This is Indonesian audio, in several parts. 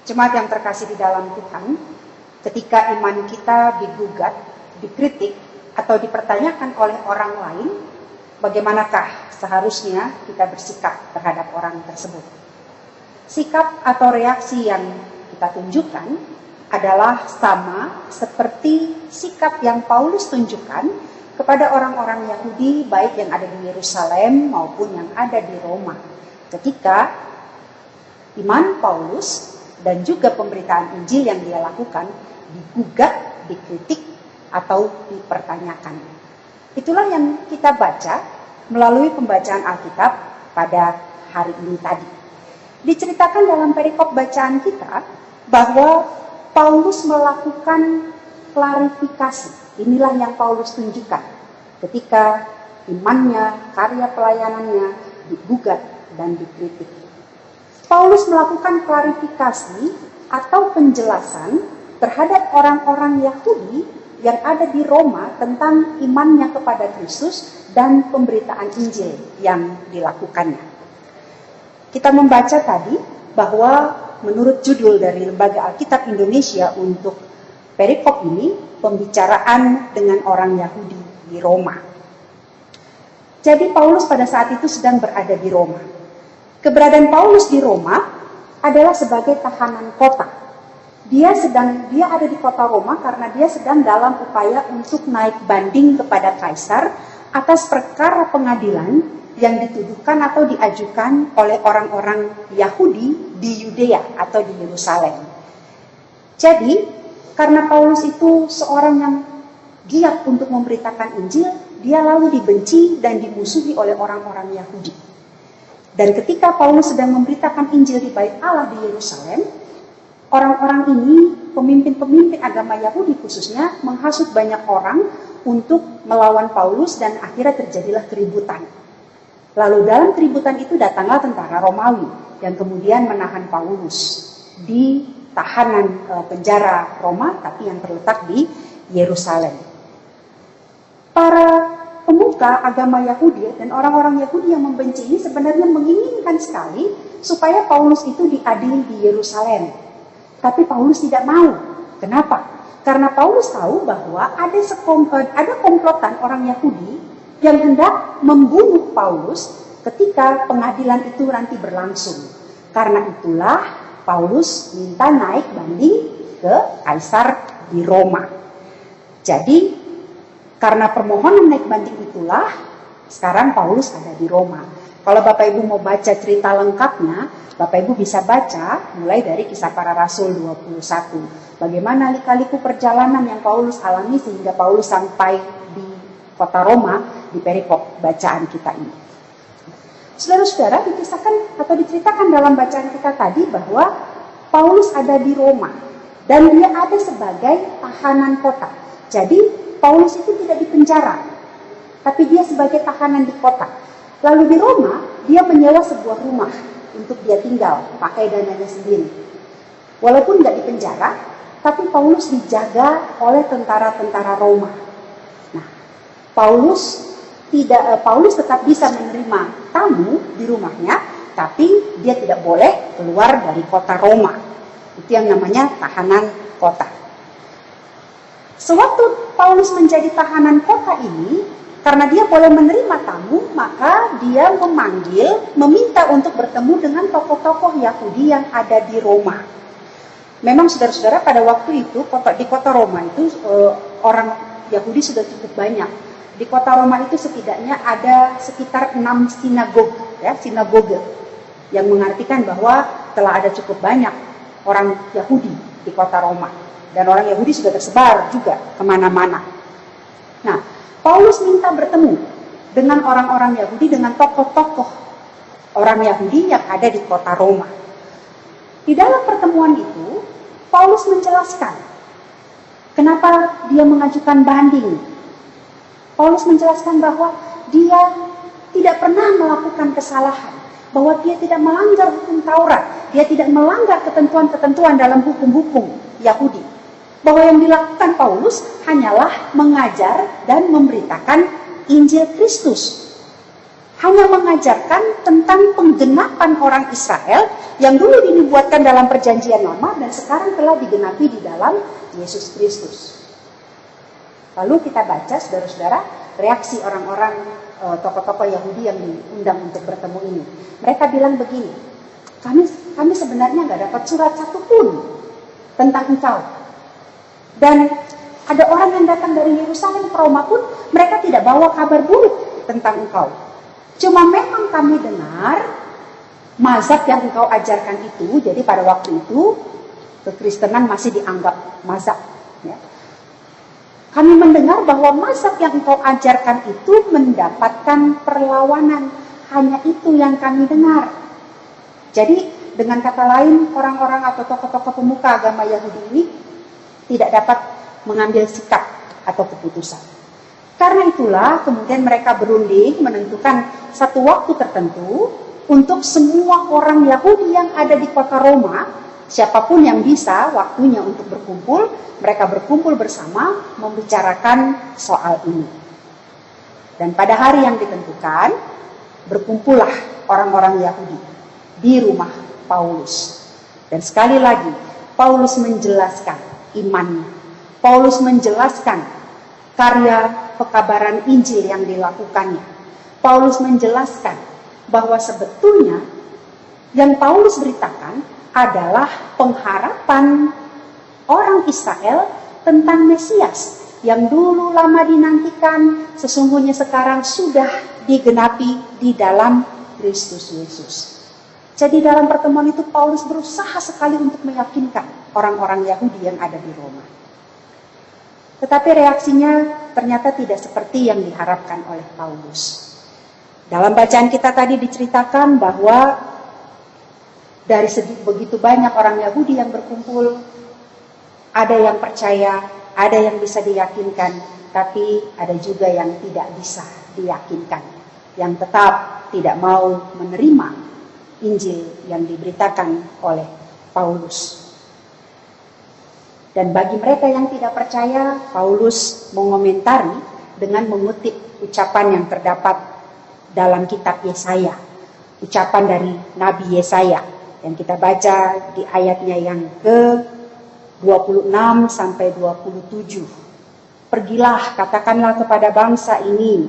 Jemaat yang terkasih di dalam Tuhan, ketika iman kita digugat, dikritik, atau dipertanyakan oleh orang lain, bagaimanakah seharusnya kita bersikap terhadap orang tersebut? Sikap atau reaksi yang kita tunjukkan adalah sama seperti sikap yang Paulus tunjukkan kepada orang-orang Yahudi, baik yang ada di Yerusalem maupun yang ada di Roma. Ketika iman Paulus dan juga pemberitaan Injil yang dia lakukan digugat, dikritik, atau dipertanyakan. Itulah yang kita baca melalui pembacaan Alkitab pada hari ini tadi. Diceritakan dalam perikop bacaan kita bahwa Paulus melakukan klarifikasi. Inilah yang Paulus tunjukkan ketika imannya, karya pelayanannya digugat dan dikritik. Paulus melakukan klarifikasi atau penjelasan terhadap orang-orang Yahudi yang ada di Roma tentang imannya kepada Kristus dan pemberitaan Injil yang dilakukannya. Kita membaca tadi bahwa menurut judul dari Lembaga Alkitab Indonesia untuk perikop ini, pembicaraan dengan orang Yahudi di Roma. Jadi Paulus pada saat itu sedang berada di Roma. Keberadaan Paulus di Roma adalah sebagai tahanan kota. Dia ada di kota Roma karena dia sedang dalam upaya untuk naik banding kepada kaisar atas perkara pengadilan yang dituduhkan atau diajukan oleh orang-orang Yahudi di Yudea atau di Yerusalem. Jadi, karena Paulus itu seorang yang giat untuk memberitakan Injil, dia lalu dibenci dan dimusuhi oleh orang-orang Yahudi. Dan ketika Paulus sedang memberitakan Injil di Bait Allah di Yerusalem, orang-orang ini, pemimpin-pemimpin agama Yahudi khususnya, menghasut banyak orang untuk melawan Paulus dan akhirnya terjadilah keributan. Lalu dalam keributan itu datanglah tentara Romawi yang kemudian menahan Paulus di tahanan penjara Roma, tapi yang terletak di Yerusalem. Para pemuka agama Yahudi dan orang-orang Yahudi yang membenci ini sebenarnya menginginkan sekali supaya Paulus itu diadili di Yerusalem. Tapi Paulus tidak mau. Kenapa? Karena Paulus tahu bahwa ada komplotan orang Yahudi yang hendak membunuh Paulus ketika pengadilan itu nanti berlangsung. Karena itulah Paulus minta naik banding ke kaisar di Roma. Jadi karena permohonan naik banding itulah sekarang Paulus ada di Roma. Kalau Bapak Ibu mau baca cerita lengkapnya, Bapak Ibu bisa baca mulai dari Kisah Para Rasul 21. Bagaimana lika-liku perjalanan yang Paulus alami sehingga Paulus sampai di kota Roma di perikop bacaan kita ini. Saudara-saudara, dikisahkan atau diceritakan dalam bacaan kita tadi bahwa Paulus ada di Roma dan dia ada sebagai tahanan kota. Jadi Paulus itu tidak dipenjara, tapi dia sebagai tahanan di kota. Lalu di Roma, dia menyewa sebuah rumah untuk dia tinggal, pakai dananya sendiri. Walaupun nggak dipenjara, tapi Paulus dijaga oleh tentara-tentara Roma. Nah, Paulus tetap bisa menerima tamu di rumahnya, tapi dia tidak boleh keluar dari kota Roma. Itu yang namanya tahanan kota. Sewaktu Paulus menjadi tahanan kota ini, karena dia boleh menerima tamu, maka dia meminta untuk bertemu dengan tokoh-tokoh Yahudi yang ada di Roma. Memang saudara-saudara pada waktu itu di kota Roma itu orang Yahudi sudah cukup banyak. Di kota Roma itu setidaknya ada sekitar 6 sinagoge, yang mengartikan bahwa telah ada cukup banyak orang Yahudi di kota Roma. Dan orang Yahudi sudah tersebar juga kemana-mana. Nah, Paulus minta bertemu dengan orang-orang Yahudi, dengan tokoh-tokoh orang Yahudi yang ada di kota Roma. Di dalam pertemuan itu, Paulus menjelaskan kenapa dia mengajukan banding. Paulus menjelaskan bahwa dia tidak pernah melakukan kesalahan, bahwa dia tidak melanggar hukum Taurat, dia tidak melanggar ketentuan-ketentuan dalam hukum-hukum Yahudi. Bahwa yang dilakukan Paulus hanyalah mengajar dan memberitakan Injil Kristus. hanya mengajarkan tentang penggenapan orang Israel yang dulu dinubuatkan dalam perjanjian lama dan sekarang telah digenapi di dalam Yesus Kristus. Lalu kita baca, saudara-saudara, reaksi orang-orang tokoh-tokoh Yahudi yang diundang untuk bertemu ini. Mereka bilang begini, kami sebenarnya nggak dapat surat satupun tentang engkau. Dan ada orang yang datang dari Yerusalem ke Roma pun mereka tidak bawa kabar buruk tentang engkau. Cuma memang kami dengar mazhab yang engkau ajarkan itu, jadi pada waktu itu kekristenan masih dianggap mazhab. Ya. Kami mendengar bahwa mazhab yang engkau ajarkan itu mendapatkan perlawanan. Hanya itu yang kami dengar. Jadi dengan kata lain, orang-orang atau tokoh-tokoh pemuka agama Yahudi ini tidak dapat mengambil sikap atau keputusan. Karena itulah kemudian mereka berunding menentukan satu waktu tertentu untuk semua orang Yahudi yang ada di kota Roma, siapapun yang bisa waktunya untuk berkumpul, mereka berkumpul bersama membicarakan soal ini. Dan pada hari yang ditentukan, berkumpullah orang-orang Yahudi di rumah Paulus. Dan sekali lagi, Paulus menjelaskan imannya. Paulus menjelaskan karya pekabaran Injil yang dilakukannya. Paulus menjelaskan bahwa sebetulnya yang Paulus beritakan adalah pengharapan orang Israel tentang Mesias yang dulu lama dinantikan, sesungguhnya sekarang sudah digenapi di dalam Kristus Yesus. Jadi dalam pertemuan itu Paulus berusaha sekali untuk meyakinkan orang-orang Yahudi yang ada di Roma. Tetapi reaksinya ternyata tidak seperti yang diharapkan oleh Paulus. Dalam bacaan kita tadi diceritakan bahwa dari begitu banyak orang Yahudi yang berkumpul, ada yang percaya, ada yang bisa diyakinkan, tapi ada juga yang tidak bisa diyakinkan, yang tetap tidak mau menerima Injil yang diberitakan oleh Paulus. Dan bagi mereka yang tidak percaya, Paulus mengomentari dengan mengutip ucapan yang terdapat dalam kitab Yesaya. Ucapan dari Nabi Yesaya yang kita baca di ayatnya yang ke-26 sampai 27. Pergilah, katakanlah kepada bangsa ini,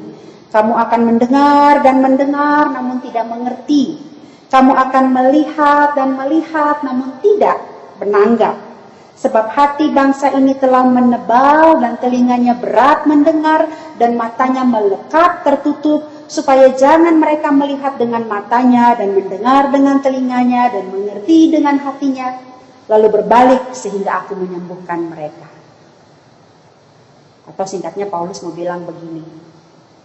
kamu akan mendengar dan mendengar namun tidak mengerti. Kamu akan melihat dan melihat namun tidak menanggap. Sebab hati bangsa ini telah menebal dan telinganya berat mendengar dan matanya melekat tertutup, supaya jangan mereka melihat dengan matanya dan mendengar dengan telinganya dan mengerti dengan hatinya, lalu berbalik sehingga aku menyembuhkan mereka. Atau singkatnya Paulus mau bilang begini,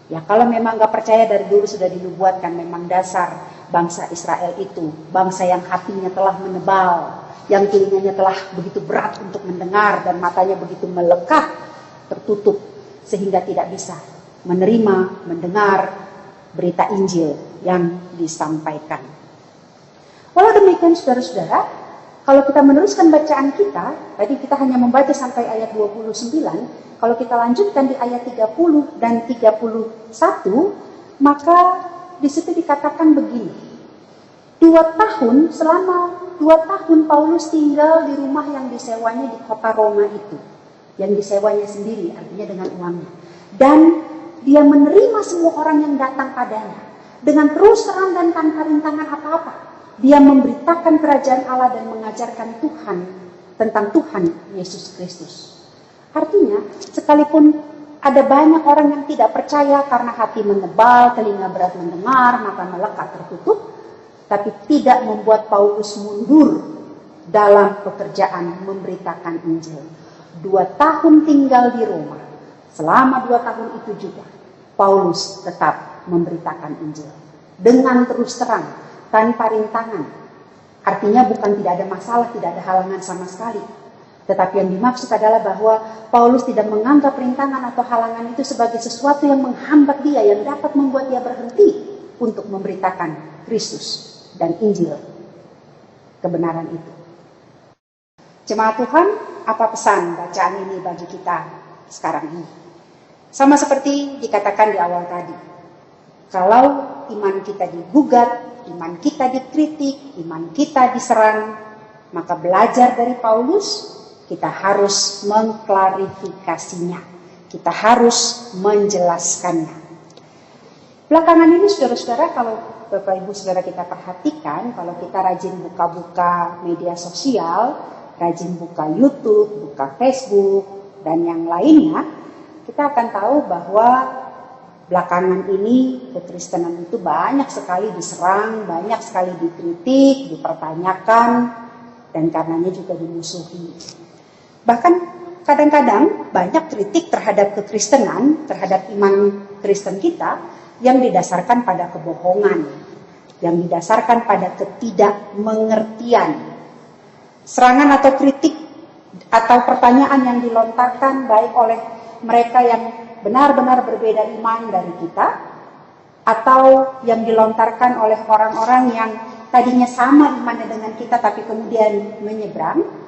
ya kalau memang gak percaya dari dulu sudah dinubuatkan, memang dasar bangsa Israel itu bangsa yang hatinya telah menebal, yang telinganya telah begitu berat untuk mendengar dan matanya begitu melekat tertutup sehingga tidak bisa menerima, mendengar berita Injil yang disampaikan. Walau demikian saudara-saudara, kalau kita meneruskan bacaan kita, tadi kita hanya membaca sampai ayat 29, kalau kita lanjutkan di ayat 30 dan 31, maka di situ dikatakan begini, selama 2 tahun Paulus tinggal di rumah yang disewanya di kota Roma itu. Yang disewanya sendiri, artinya dengan uangnya. Dan dia menerima semua orang yang datang padanya. Dengan terus terang dan tanpa rintangan apa-apa. Dia memberitakan kerajaan Allah dan mengajarkan Tuhan, tentang Tuhan Yesus Kristus. Artinya, sekalipun ada banyak orang yang tidak percaya karena hati menebal, telinga berat mendengar, mata melekat tertutup, tapi tidak membuat Paulus mundur dalam pekerjaan memberitakan Injil. 2 tahun tinggal di Roma. Selama 2 tahun itu juga, Paulus tetap memberitakan Injil. Dengan terus terang, tanpa rintangan. Artinya bukan tidak ada masalah, tidak ada halangan sama sekali. Tetapi yang dimaksud adalah bahwa Paulus tidak menganggap rintangan atau halangan itu sebagai sesuatu yang menghambat dia, yang dapat membuat dia berhenti untuk memberitakan Kristus dan Injil, kebenaran itu. Jemaat Tuhan, apa pesan bacaan ini bagi kita sekarang ini? Sama seperti dikatakan di awal tadi. Kalau iman kita digugat, iman kita dikritik, iman kita diserang, maka belajar dari Paulus, kita harus mengklarifikasinya. Kita harus menjelaskannya. Belakangan ini saudara-saudara, kalau Bapak Ibu Saudara kita perhatikan, kalau kita rajin buka-buka media sosial, rajin buka YouTube, buka Facebook, dan yang lainnya, kita akan tahu bahwa belakangan ini kekristenan itu banyak sekali diserang, banyak sekali dikritik, dipertanyakan, dan karenanya juga dimusuhi. Bahkan kadang-kadang banyak kritik terhadap kekristenan, terhadap iman Kristen kita yang didasarkan pada kebohongan, yang didasarkan pada ketidakmengertian. Serangan atau kritik atau pertanyaan yang dilontarkan baik oleh mereka yang benar-benar berbeda iman dari kita, atau yang dilontarkan oleh orang-orang yang tadinya sama imannya dengan kita tapi kemudian menyeberang.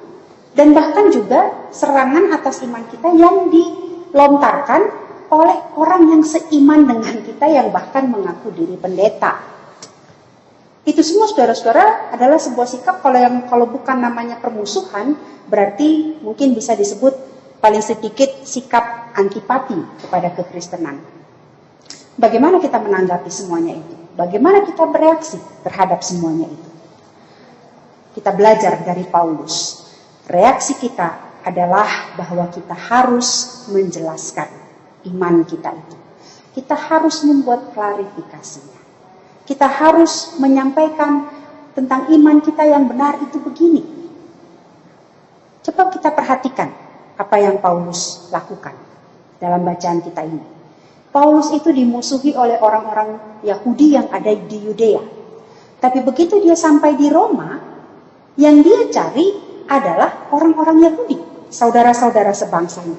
Dan bahkan juga serangan atas iman kita yang dilontarkan oleh orang yang seiman dengan kita yang bahkan mengaku diri pendeta. Itu semua saudara-saudara adalah sebuah sikap kalau bukan namanya permusuhan, berarti mungkin bisa disebut paling sedikit sikap antipati kepada kekristenan. Bagaimana kita menanggapi semuanya itu? Bagaimana kita bereaksi terhadap semuanya itu? Kita belajar dari Paulus. Reaksi kita adalah bahwa kita harus menjelaskan iman kita itu. Kita harus membuat klarifikasinya. Kita harus menyampaikan tentang iman kita yang benar itu begini. Coba kita perhatikan apa yang Paulus lakukan dalam bacaan kita ini. Paulus itu dimusuhi oleh orang-orang Yahudi yang ada di Yudea. Tapi begitu dia sampai di Roma, yang dia cari adalah orang-orang Yahudi, saudara-saudara sebangsanya.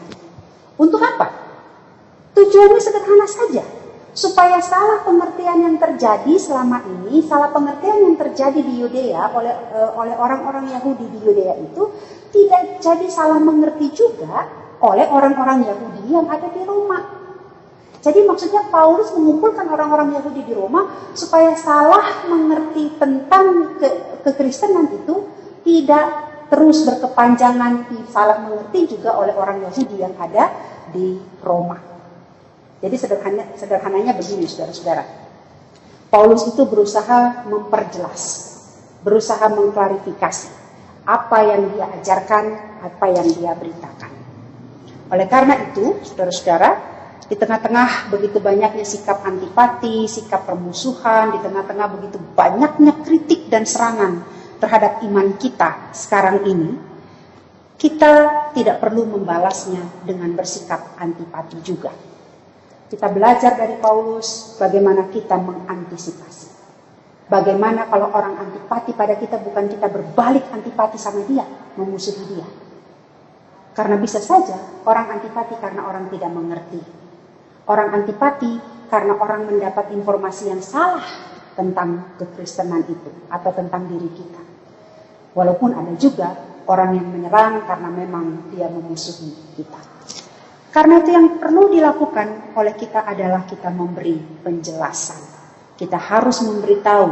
Untuk apa? Tujuannya sederhana saja, supaya salah pengertian yang terjadi selama ini, salah pengertian yang terjadi di Yudea oleh orang-orang Yahudi di Yudea itu tidak jadi salah mengerti juga oleh orang-orang Yahudi yang ada di Roma. Jadi maksudnya Paulus mengumpulkan orang-orang Yahudi di Roma supaya salah mengerti tentang kekristenan itu tidak terus berkepanjangan, salah mengerti juga oleh orang Yahudi yang ada di Roma. Jadi sederhananya begini saudara-saudara. Paulus itu berusaha memperjelas, berusaha mengklarifikasi apa yang dia ajarkan, apa yang dia beritakan. Oleh karena itu, saudara-saudara, di tengah-tengah begitu banyaknya sikap antipati, sikap permusuhan, di tengah-tengah begitu banyaknya kritik dan serangan terhadap iman kita sekarang ini, kita tidak perlu membalasnya dengan bersikap antipati juga. Kita belajar dari Paulus bagaimana kita mengantisipasi. Bagaimana kalau orang antipati pada kita, bukan kita berbalik antipati sama dia, memusuhi dia. Karena bisa saja orang antipati karena orang tidak mengerti. Orang antipati karena orang mendapat informasi yang salah tentang kekristenan itu atau tentang diri kita. Walaupun ada juga orang yang menyerang karena memang dia memusuhi kita. Karena itu yang perlu dilakukan oleh kita adalah kita memberi penjelasan. Kita harus memberitahu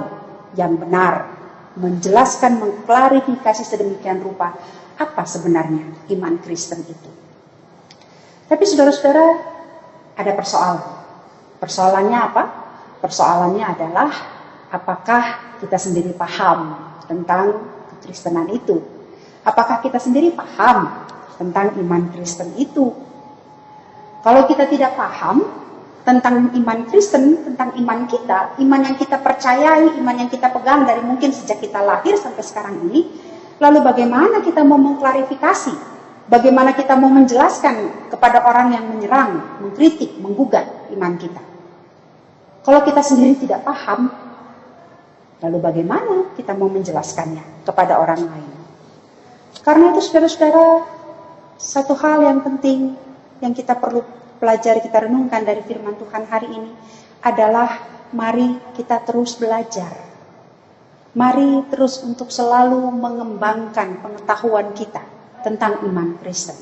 yang benar, menjelaskan, mengklarifikasi sedemikian rupa apa sebenarnya iman Kristen itu. Tapi saudara-saudara, ada persoalan. Persoalannya apa? Persoalannya adalah apakah kita sendiri paham tentang kekristenan itu? Apakah kita sendiri paham tentang iman Kristen itu? Kalau kita tidak paham tentang iman Kristen, tentang iman kita, iman yang kita percayai, iman yang kita pegang dari mungkin sejak kita lahir sampai sekarang ini, lalu bagaimana kita mau mengklarifikasi? Bagaimana kita mau menjelaskan kepada orang yang menyerang, mengkritik, menggugat iman kita? Kalau kita sendiri tidak paham, lalu bagaimana kita mau menjelaskannya kepada orang lain? Karena itu saudara-saudara, satu hal yang penting yang kita perlu pelajari, kita renungkan dari firman Tuhan hari ini adalah mari kita terus belajar. Mari terus untuk selalu mengembangkan pengetahuan kita tentang iman Kristen.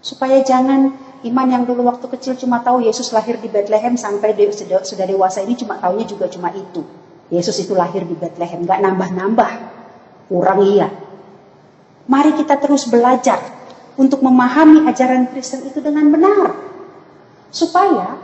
Supaya jangan iman yang dulu waktu kecil cuma tahu Yesus lahir di Bethlehem sampai sudah dewasa ini cuma taunya juga cuma itu. Yesus itu lahir di Bethlehem, gak nambah-nambah. Kurang iya. Mari kita terus belajar untuk memahami ajaran Kristen itu dengan benar. Supaya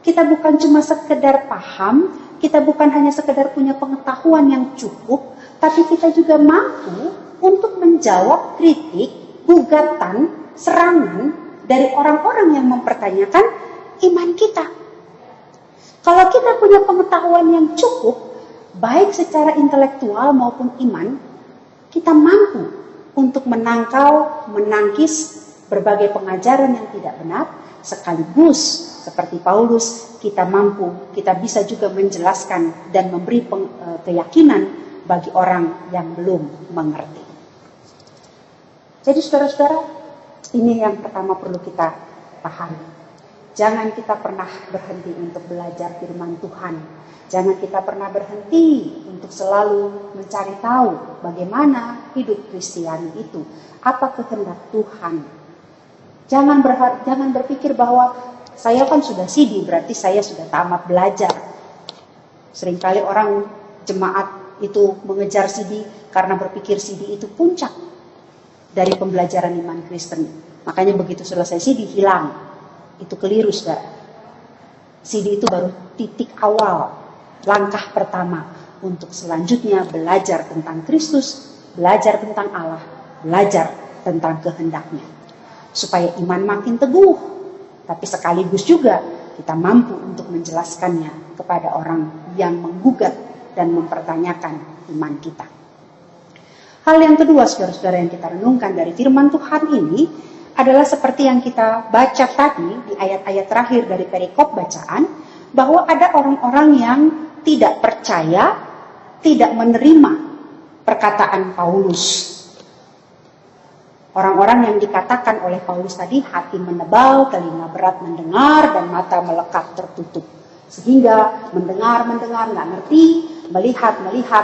kita bukan cuma sekedar paham, kita bukan hanya sekedar punya pengetahuan yang cukup, tapi kita juga mampu untuk menjawab kritik, gugatan, serangan dari orang-orang yang mempertanyakan iman kita. Kalau kita punya pengetahuan yang cukup, baik secara intelektual maupun iman, kita mampu untuk menangkal, menangkis berbagai pengajaran yang tidak benar, sekaligus seperti Paulus, kita bisa juga menjelaskan dan memberi keyakinan bagi orang yang belum mengerti. Jadi saudara-saudara, ini yang pertama perlu kita pahami. Jangan kita pernah berhenti untuk belajar firman Tuhan. Jangan kita pernah berhenti untuk selalu mencari tahu bagaimana hidup Kristiani itu. Apa kehendak Tuhan. Jangan berpikir bahwa saya kan sudah CD, berarti saya sudah tamat belajar. Seringkali orang jemaat itu mengejar CD karena berpikir CD itu puncak dari pembelajaran iman Kristen. Makanya begitu selesai CD hilang. Itu keliru, saudara. CD itu baru titik awal, langkah pertama untuk selanjutnya belajar tentang Kristus, belajar tentang Allah, belajar tentang kehendaknya. Supaya iman makin teguh, tapi sekaligus juga kita mampu untuk menjelaskannya kepada orang yang menggugat dan mempertanyakan iman kita. Hal yang kedua, saudara-saudara, yang kita renungkan dari firman Tuhan ini adalah seperti yang kita baca tadi di ayat-ayat terakhir dari perikop bacaan, bahwa ada orang-orang yang tidak percaya, tidak menerima perkataan Paulus. Orang-orang yang dikatakan oleh Paulus tadi, hati menebal, telinga berat mendengar, dan mata melekat tertutup. Sehingga mendengar, nggak ngerti, melihat,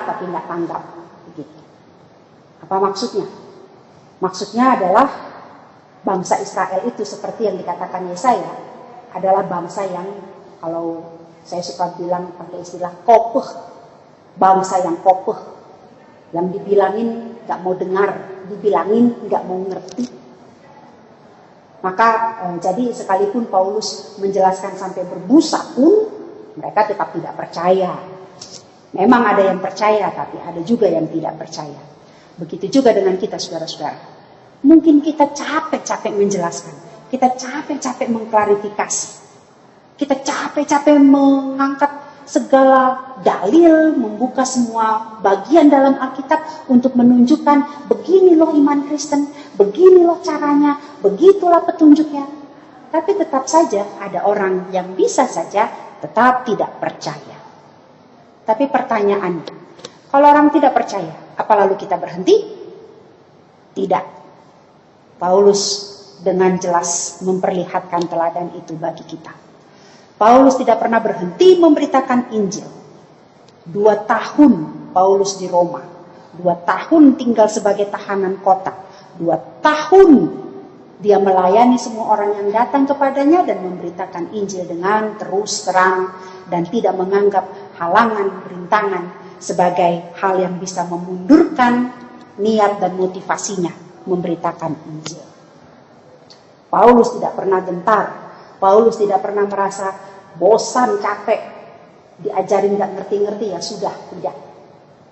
tapi nggak tanggap. Begitu. Apa maksudnya? Maksudnya adalah bangsa Israel itu seperti yang dikatakan Yesaya, adalah bangsa yang, kalau saya suka bilang pakai istilah kopeh, bangsa yang kopeh, yang dibilangin nggak mau dengar, dibilangin nggak mau ngerti. Maka jadi sekalipun Paulus menjelaskan sampai berbusa pun, mereka tetap tidak percaya. Memang ada yang percaya, tapi ada juga yang tidak percaya. Begitu juga dengan kita, saudara-saudara. Mungkin kita capek-capek menjelaskan, kita capek-capek mengklarifikasi, kita capek-capek mengangkat segala dalil, membuka semua bagian dalam Alkitab untuk menunjukkan begini loh iman Kristen, begini loh caranya, begitulah petunjuknya. Tapi tetap saja ada orang yang bisa saja tetap tidak percaya. Tapi pertanyaannya, kalau orang tidak percaya, apa lalu kita berhenti? Tidak. Paulus dengan jelas memperlihatkan teladan itu bagi kita. Paulus tidak pernah berhenti memberitakan Injil. 2 tahun Paulus di Roma. 2 tahun tinggal sebagai tahanan kota. 2 tahun dia melayani semua orang yang datang kepadanya dan memberitakan Injil dengan terus terang dan tidak menganggap halangan, rintangan sebagai hal yang bisa memundurkan niat dan motivasinya memberitakan Injil. Paulus tidak pernah gentar. Paulus tidak pernah merasa bosan, capek, diajarin gak ngerti-ngerti, ya sudah, tidak.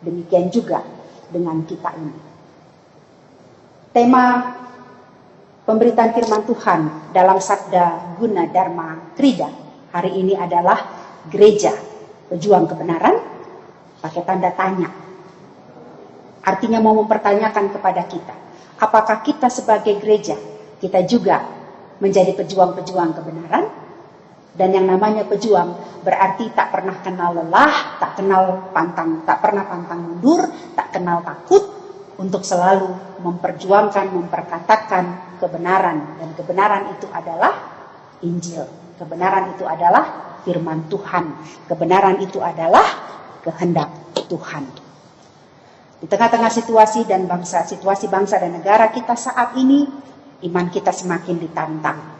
Demikian juga dengan kita ini. Tema pemberitaan firman Tuhan dalam Sabda Guna Dharma Krida hari ini adalah gereja pejuang kebenaran, pakai tanda tanya. Artinya mau mempertanyakan kepada kita, apakah kita sebagai gereja, kita juga menjadi pejuang-pejuang kebenaran? Dan yang namanya pejuang berarti tak pernah kenal lelah, tak pernah pantang mundur, tak kenal takut untuk selalu memperjuangkan, memperkatakan kebenaran. Dan kebenaran itu adalah Injil. Kebenaran itu adalah firman Tuhan. Kebenaran itu adalah kehendak Tuhan. Di tengah-tengah situasi bangsa dan negara kita saat ini, iman kita semakin ditantang.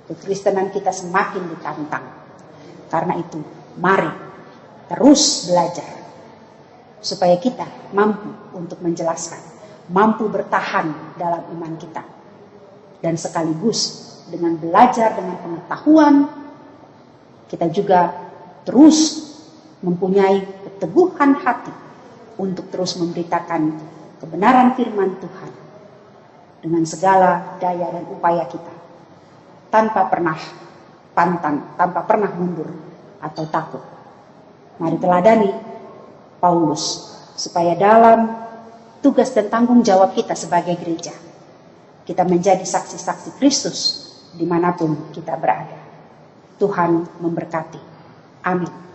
kekristenan kita semakin ditantang. Karena itu, mari terus belajar supaya kita mampu untuk menjelaskan, mampu bertahan dalam iman kita. Dan sekaligus dengan belajar, dengan pengetahuan, kita juga terus mempunyai keteguhan hati untuk terus memberitakan kebenaran firman Tuhan dengan segala daya dan upaya kita, tanpa pernah pantang, tanpa pernah mundur atau takut. Mari teladani Paulus, supaya dalam tugas dan tanggung jawab kita sebagai gereja, kita menjadi saksi-saksi Kristus dimanapun kita berada. Tuhan memberkati. Amin.